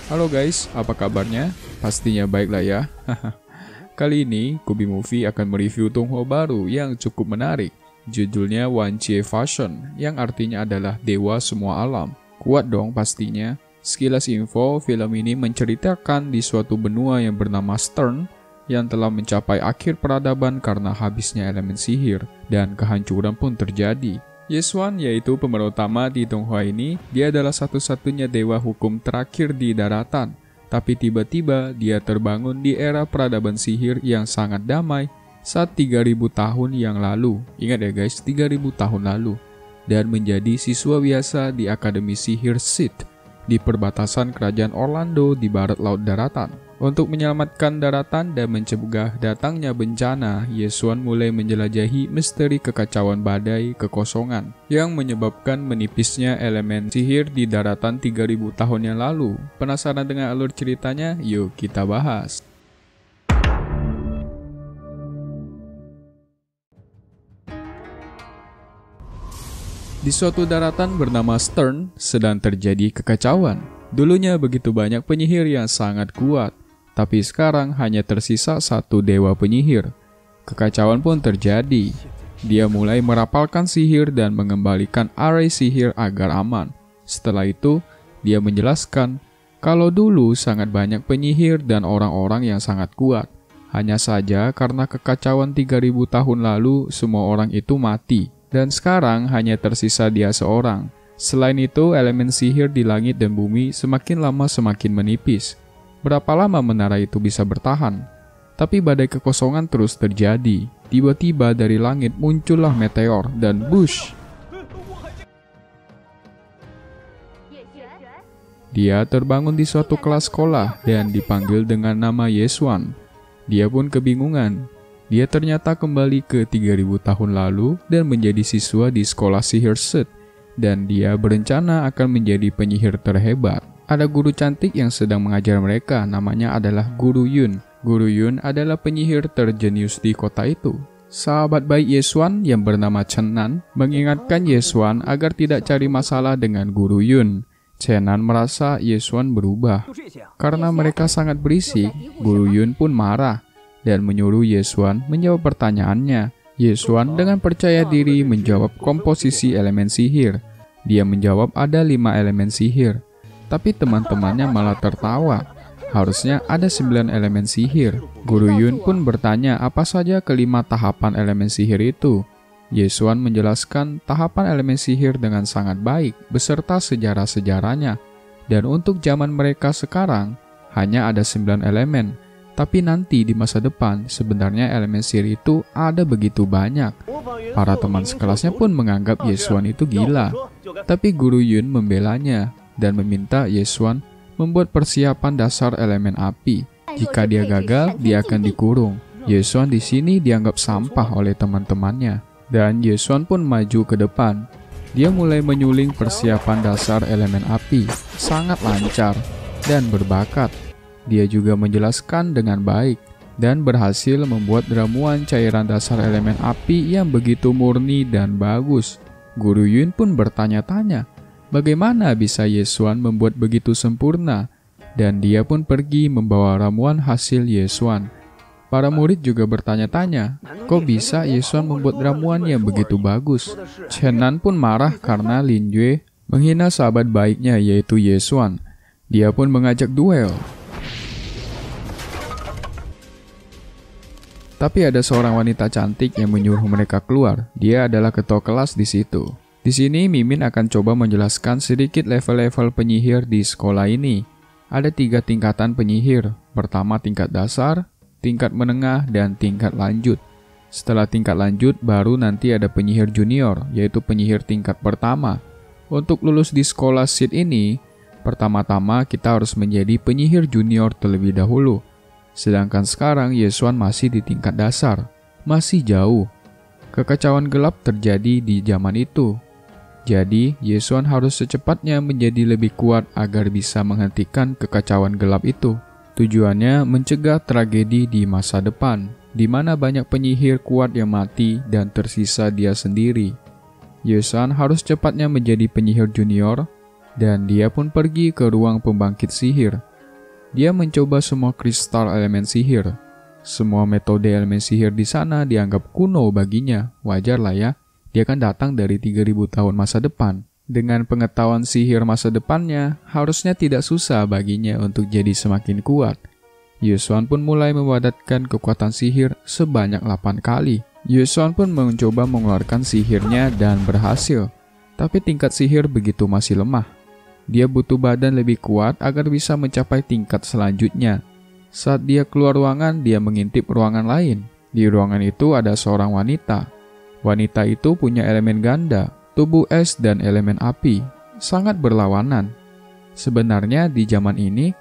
Halo guys, apa kabarnya? Pastinya baiklah ya. Kali ini, Kubi Movie akan mereview Donghua baru yang cukup menarik. Judulnya Wanjie Fashion, yang artinya adalah Dewa Semua Alam. Kuat dong pastinya. Sekilas info, film ini menceritakan di suatu benua yang bernama Stern, yang telah mencapai akhir peradaban karena habisnya elemen sihir, dan kehancuran pun terjadi. Yeswan, yaitu pemeran utama di Donghua ini, dia adalah satu-satunya dewa hukum terakhir di daratan. Tapi tiba-tiba dia terbangun di era peradaban sihir yang sangat damai saat 3000 tahun yang lalu. Ingat ya guys, 3000 tahun lalu. Dan menjadi siswa biasa di Akademi Sihir Sith di perbatasan Kerajaan Orlando di barat Laut Daratan. Untuk menyelamatkan daratan dan mencegah datangnya bencana, Yeswan mulai menjelajahi misteri kekacauan badai kekosongan yang menyebabkan menipisnya elemen sihir di daratan 3000 tahun yang lalu. Penasaran dengan alur ceritanya? Yuk kita bahas. Di suatu daratan bernama Stern sedang terjadi kekacauan. Dulunya begitu banyak penyihir yang sangat kuat, tapi sekarang hanya tersisa satu dewa penyihir. Kekacauan pun terjadi. Dia mulai merapalkan sihir dan mengembalikan array sihir agar aman. Setelah itu, dia menjelaskan kalau dulu sangat banyak penyihir dan orang-orang yang sangat kuat. Hanya saja karena kekacauan 3000 tahun lalu, semua orang itu mati. Dan sekarang hanya tersisa dia seorang. Selain itu, elemen sihir di langit dan bumi semakin lama semakin menipis. Berapa lama menara itu bisa bertahan? Tapi badai kekosongan terus terjadi. Tiba-tiba dari langit muncullah meteor dan bush. Dia terbangun di suatu kelas sekolah dan dipanggil dengan nama Yeswan. Dia pun kebingungan. Dia ternyata kembali ke 3000 tahun lalu dan menjadi siswa di sekolah sihir Sith. Dan dia berencana akan menjadi penyihir terhebat. Ada guru cantik yang sedang mengajar mereka, namanya adalah Guru Yun. Guru Yun adalah penyihir terjenius di kota itu. Sahabat baik Yeswan yang bernama Chen Nan mengingatkan Yeswan agar tidak cari masalah dengan Guru Yun. Chen Nan merasa Yeswan berubah. Karena mereka sangat berisik, Guru Yun pun marah dan menyuruh Yeswan menjawab pertanyaannya. Yeswan dengan percaya diri menjawab komposisi elemen sihir. Dia menjawab ada 5 elemen sihir. Tapi teman-temannya malah tertawa. Harusnya ada 9 elemen sihir. Guru Yun pun bertanya apa saja kelima tahapan elemen sihir itu. Yeswan menjelaskan tahapan elemen sihir dengan sangat baik, beserta sejarah-sejarahnya. Dan untuk zaman mereka sekarang, hanya ada 9 elemen. Tapi nanti di masa depan, sebenarnya elemen sihir itu ada begitu banyak. Para teman sekelasnya pun menganggap Yeswan itu gila. Tapi Guru Yun membelanya dan meminta Yeswan membuat persiapan dasar elemen api. Jika dia gagal, dia akan dikurung. Yeswan di sini dianggap sampah oleh teman-temannya. Dan Yeswan pun maju ke depan. Dia mulai menyuling persiapan dasar elemen api. Sangat lancar dan berbakat. Dia juga menjelaskan dengan baik dan berhasil membuat ramuan cairan dasar elemen api yang begitu murni dan bagus. Guru Yun pun bertanya-tanya, bagaimana bisa Yeswan membuat begitu sempurna? Dan dia pun pergi membawa ramuan hasil Yeswan. Para murid juga bertanya-tanya, kok bisa Yeswan membuat ramuan yang begitu bagus? Chen Nan pun marah karena Lin Yue menghina sahabat baiknya yaitu Yeswan. Dia pun mengajak duel. Tapi ada seorang wanita cantik yang menyuruh mereka keluar. Dia adalah ketua kelas di situ. Di sini Mimin akan coba menjelaskan sedikit level-level penyihir di sekolah ini. Ada 3 tingkatan penyihir. Pertama tingkat dasar, tingkat menengah, dan tingkat lanjut. Setelah tingkat lanjut, baru nanti ada penyihir junior, yaitu penyihir tingkat pertama. Untuk lulus di sekolah Sith ini, pertama-tama kita harus menjadi penyihir junior terlebih dahulu. Sedangkan sekarang Yeswan masih di tingkat dasar, masih jauh. Kekacauan gelap terjadi di zaman itu. Jadi, Yeswan harus secepatnya menjadi lebih kuat agar bisa menghentikan kekacauan gelap itu. Tujuannya mencegah tragedi di masa depan. di mana banyak penyihir kuat yang mati dan tersisa dia sendiri. Yesuan harus cepatnya menjadi penyihir junior, dan dia pun pergi ke ruang pembangkit sihir. Dia mencoba semua kristal elemen sihir. Semua metode elemen sihir di sana dianggap kuno baginya. Wajar lah ya, dia kan datang dari 3000 tahun masa depan. Dengan pengetahuan sihir masa depannya, harusnya tidak susah baginya untuk jadi semakin kuat. Yesuan pun mulai mewadatkan kekuatan sihir sebanyak 8 kali. Yesuan pun mencoba mengeluarkan sihirnya dan berhasil. Tapi tingkat sihir begitu masih lemah. Dia butuh badan lebih kuat agar bisa mencapai tingkat selanjutnya. Saat dia keluar ruangan, dia mengintip ruangan lain. Di ruangan itu ada seorang wanita. Wanita itu punya elemen ganda, tubuh es dan elemen api, sangat berlawanan. Sebenarnya di zaman ini,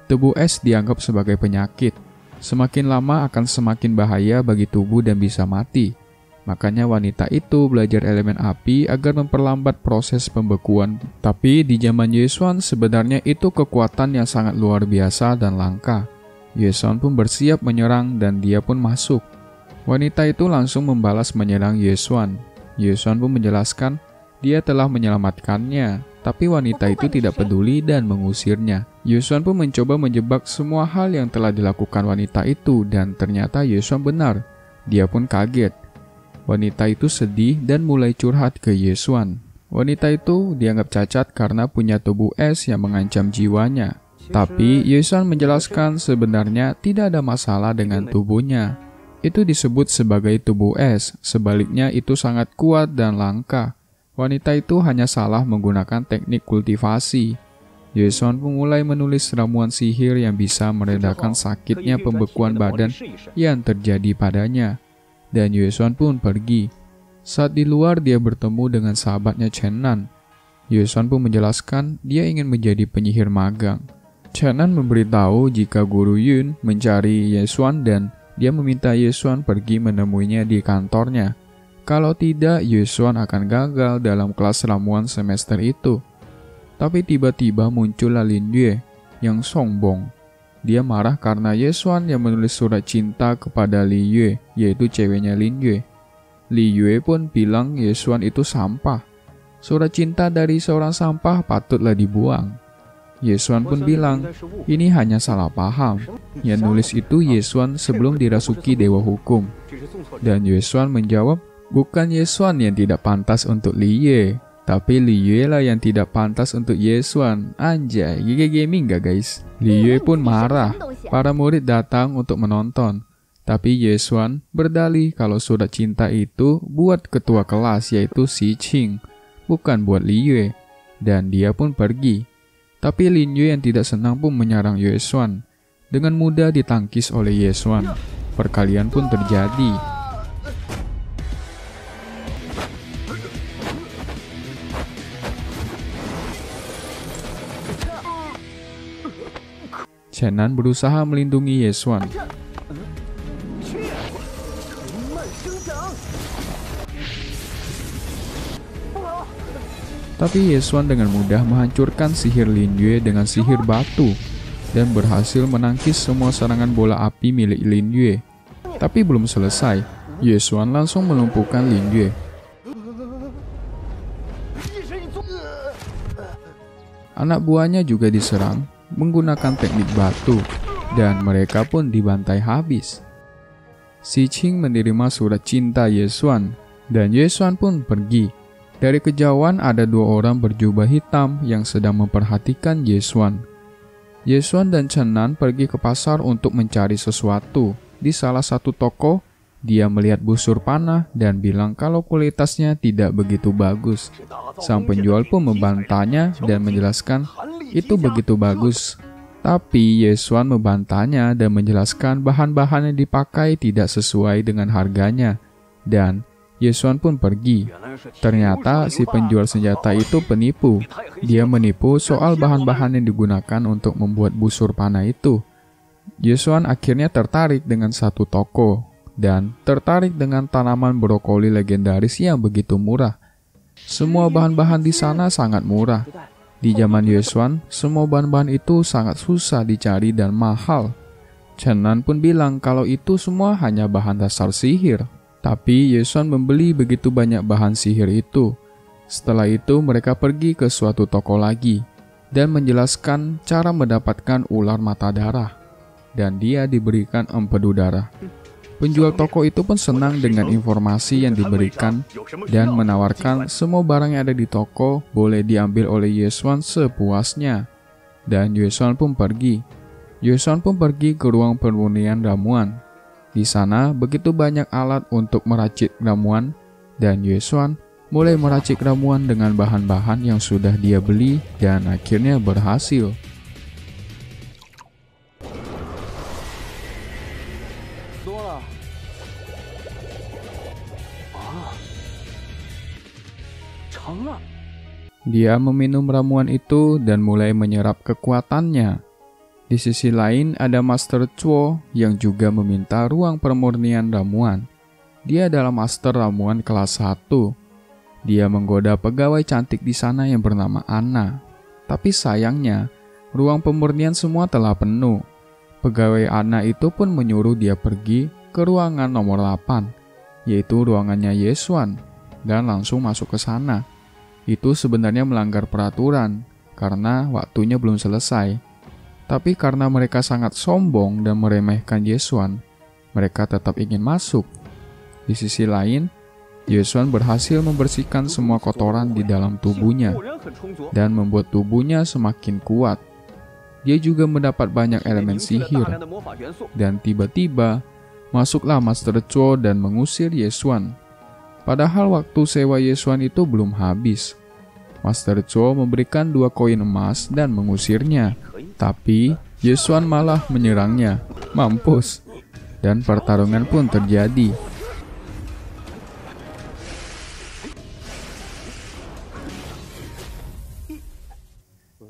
tubuh es dianggap sebagai penyakit. Semakin lama akan semakin bahaya bagi tubuh dan bisa mati. Makanya wanita itu belajar elemen api agar memperlambat proses pembekuan. Tapi di zaman Yesuan sebenarnya itu kekuatan yang sangat luar biasa dan langka. Yesuan pun bersiap menyerang dan dia pun masuk. Wanita itu langsung membalas menyerang Yesuan. Yesuan pun menjelaskan dia telah menyelamatkannya, tapi wanita itu tidak peduli dan mengusirnya. Yesuan pun mencoba menjebak semua hal yang telah dilakukan wanita itu dan ternyata Yesuan benar. Dia pun kaget. Wanita itu sedih dan mulai curhat ke Yesuan. Wanita itu dianggap cacat karena punya tubuh es yang mengancam jiwanya. Tapi Yesuan menjelaskan sebenarnya tidak ada masalah dengan tubuhnya. Itu disebut sebagai tubuh es, sebaliknya itu sangat kuat dan langka. Wanita itu hanya salah menggunakan teknik kultivasi. Yesuan pun mulai menulis ramuan sihir yang bisa meredakan sakitnya pembekuan badan yang terjadi padanya. Dan Yesuan pun pergi. Saat di luar dia bertemu dengan sahabatnya Chen Nan. Yesuan pun menjelaskan dia ingin menjadi penyihir magang. Chen Nan memberitahu jika Guru Yun mencari Yesuan dan dia meminta Yesuan pergi menemuinya di kantornya. Kalau tidak, Yesuan akan gagal dalam kelas ramuan semester itu. Tapi tiba-tiba muncullah Lin Yue yang sombong. Dia marah karena Yesuan yang menulis surat cinta kepada Li Yue, yaitu ceweknya Lin Yue. Li Yue pun bilang Yesuan itu sampah. Surat cinta dari seorang sampah patutlah dibuang. Yesuan pun bilang, ini hanya salah paham. Yang nulis itu Yesuan sebelum dirasuki Dewa Hukum. Dan Yesuan menjawab, bukan Yesuan yang tidak pantas untuk Li Yue, tapi Li Yue lah yang tidak pantas untuk Yesuan. Anjay, GG Gaming gak guys? Li Yue pun marah. Para murid datang untuk menonton. Tapi Yesuan berdalih kalau surat cinta itu buat ketua kelas yaitu Si Qing, bukan buat Li Yue. Dan dia pun pergi. Tapi Lin Yue yang tidak senang pun menyerang Yesuan. Dengan mudah ditangkis oleh Yesuan. Perkalian pun terjadi. Chen Nan berusaha melindungi Yesuan. Tapi Yesuan dengan mudah menghancurkan sihir Lin Yue dengan sihir batu dan berhasil menangkis semua serangan bola api milik Lin Yue. Tapi belum selesai, Yesuan langsung melumpuhkan Lin Yue. Anak buahnya juga diserang menggunakan teknik batu dan mereka pun dibantai habis. Si Qing menerima surat cinta Yesuan dan Yesuan pun pergi. Dari kejauhan ada dua orang berjubah hitam yang sedang memperhatikan Yesuan. Yesuan dan Chen Nan pergi ke pasar untuk mencari sesuatu. Di salah satu toko, dia melihat busur panah dan bilang kalau kualitasnya tidak begitu bagus. Sang penjual pun membantahnya dan menjelaskan itu begitu bagus. Tapi Yesuan membantahnya dan menjelaskan bahan-bahan yang dipakai tidak sesuai dengan harganya. Dan Yesuan pun pergi. Ternyata si penjual senjata itu penipu. Dia menipu soal bahan-bahan yang digunakan untuk membuat busur panah itu. Yesuan akhirnya tertarik dengan satu toko dan tertarik dengan tanaman brokoli legendaris yang begitu murah. Semua bahan-bahan di sana sangat murah. Di zaman Yesuan, semua bahan-bahan itu sangat susah dicari dan mahal. Chen Nan pun bilang kalau itu semua hanya bahan dasar sihir. Tapi Yesuan membeli begitu banyak bahan sihir itu. Setelah itu mereka pergi ke suatu toko lagi dan menjelaskan cara mendapatkan ular mata darah. Dan dia diberikan empedu darah. Penjual toko itu pun senang dengan informasi yang diberikan dan menawarkan semua barang yang ada di toko boleh diambil oleh Yesuan sepuasnya. Dan Yesuan pun pergi. Yesuan pun pergi ke ruang pemurnian ramuan. Di sana begitu banyak alat untuk meracik ramuan dan Yesuan mulai meracik ramuan dengan bahan-bahan yang sudah dia beli dan akhirnya berhasil. Dia meminum ramuan itu dan mulai menyerap kekuatannya. Di sisi lain ada Master Chuo yang juga meminta ruang pemurnian ramuan. Dia adalah master ramuan kelas 1. Dia menggoda pegawai cantik di sana yang bernama Anna. Tapi sayangnya, ruang pemurnian semua telah penuh. Pegawai Anna itu pun menyuruh dia pergi ke ruangan nomor 8, yaitu ruangannya Yesuan, dan langsung masuk ke sana. Itu sebenarnya melanggar peraturan, karena waktunya belum selesai. Tapi karena mereka sangat sombong dan meremehkan Yesuan, mereka tetap ingin masuk. Di sisi lain, Yesuan berhasil membersihkan semua kotoran di dalam tubuhnya dan membuat tubuhnya semakin kuat. Dia juga mendapat banyak elemen sihir. Dan tiba-tiba, masuklah Master Chuo dan mengusir Yesuan. Padahal waktu sewa Yesuan itu belum habis. Master Chuo memberikan 2 koin emas dan mengusirnya. Tapi Yesuan malah menyerangnya. Mampus. Dan pertarungan pun terjadi.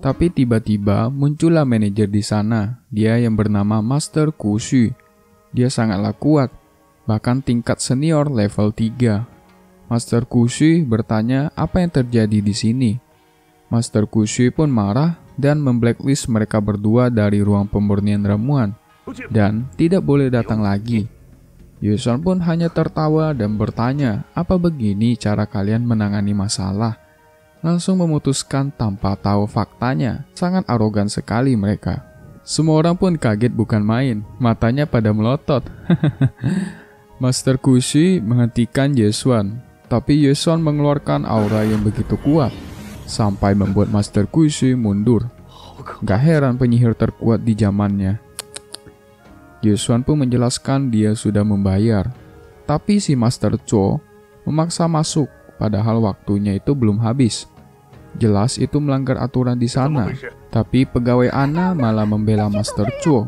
Tapi tiba-tiba muncullah manajer di sana. Dia yang bernama Master Kushu. Dia sangatlah kuat, bahkan tingkat senior level 3. Master Kushu bertanya apa yang terjadi di sini. Master Kushu pun marah dan memblacklist mereka berdua dari ruang pemurnian ramuan dan tidak boleh datang lagi. Yesuan pun hanya tertawa dan bertanya, apa begini cara kalian menangani masalah? Langsung memutuskan tanpa tahu faktanya. Sangat arogan sekali mereka. Semua orang pun kaget bukan main, matanya pada melotot. Master Kushu menghentikan Yesuan. Tapi Yesuan mengeluarkan aura yang begitu kuat, sampai membuat Master Kushu mundur. Gak heran penyihir terkuat di zamannya. Yesuan pun menjelaskan dia sudah membayar. Tapi si Master Chuo memaksa masuk, padahal waktunya itu belum habis. Jelas itu melanggar aturan di sana. Tapi pegawai Anna malah membela Master Chuo.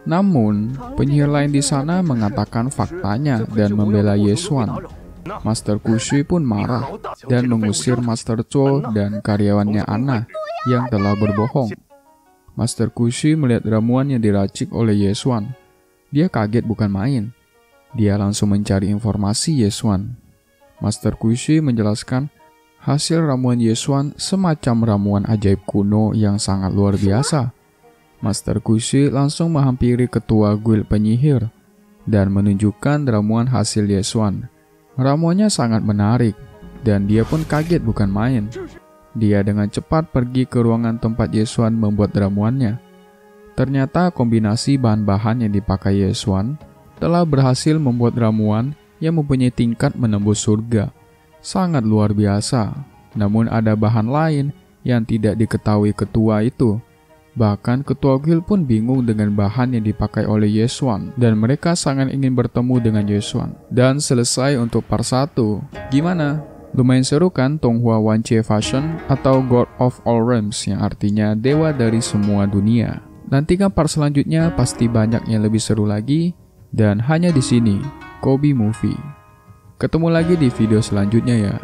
Namun, penyihir lain di sana mengatakan faktanya dan membela Yesuan. Master Kushu pun marah dan mengusir Master Chuo dan karyawannya Anna yang telah berbohong. Master Kushu melihat ramuan yang diracik oleh Yesuan. Dia kaget bukan main. Dia langsung mencari informasi Yesuan. Master Kushu menjelaskan hasil ramuan Yesuan semacam ramuan ajaib kuno yang sangat luar biasa. Master Kushu langsung menghampiri ketua guild penyihir dan menunjukkan ramuan hasil Yesuan. Ramuannya sangat menarik, dan dia pun kaget bukan main. Dia dengan cepat pergi ke ruangan tempat Yesuan membuat ramuannya. Ternyata kombinasi bahan-bahan yang dipakai Yesuan telah berhasil membuat ramuan yang mempunyai tingkat menembus surga. Sangat luar biasa. Namun ada bahan lain yang tidak diketahui ketua itu. Bahkan ketua guild pun bingung dengan bahan yang dipakai oleh Yesuan dan mereka sangat ingin bertemu dengan Yesuan. Dan selesai untuk part 1. Gimana? Lumayan seru kan Tonghua Wanjie Fashion atau God of All Realms yang artinya dewa dari semua dunia. Nantikan part selanjutnya pasti banyak yang lebih seru lagi dan hanya di sini, Kobi Movie. Ketemu lagi di video selanjutnya ya.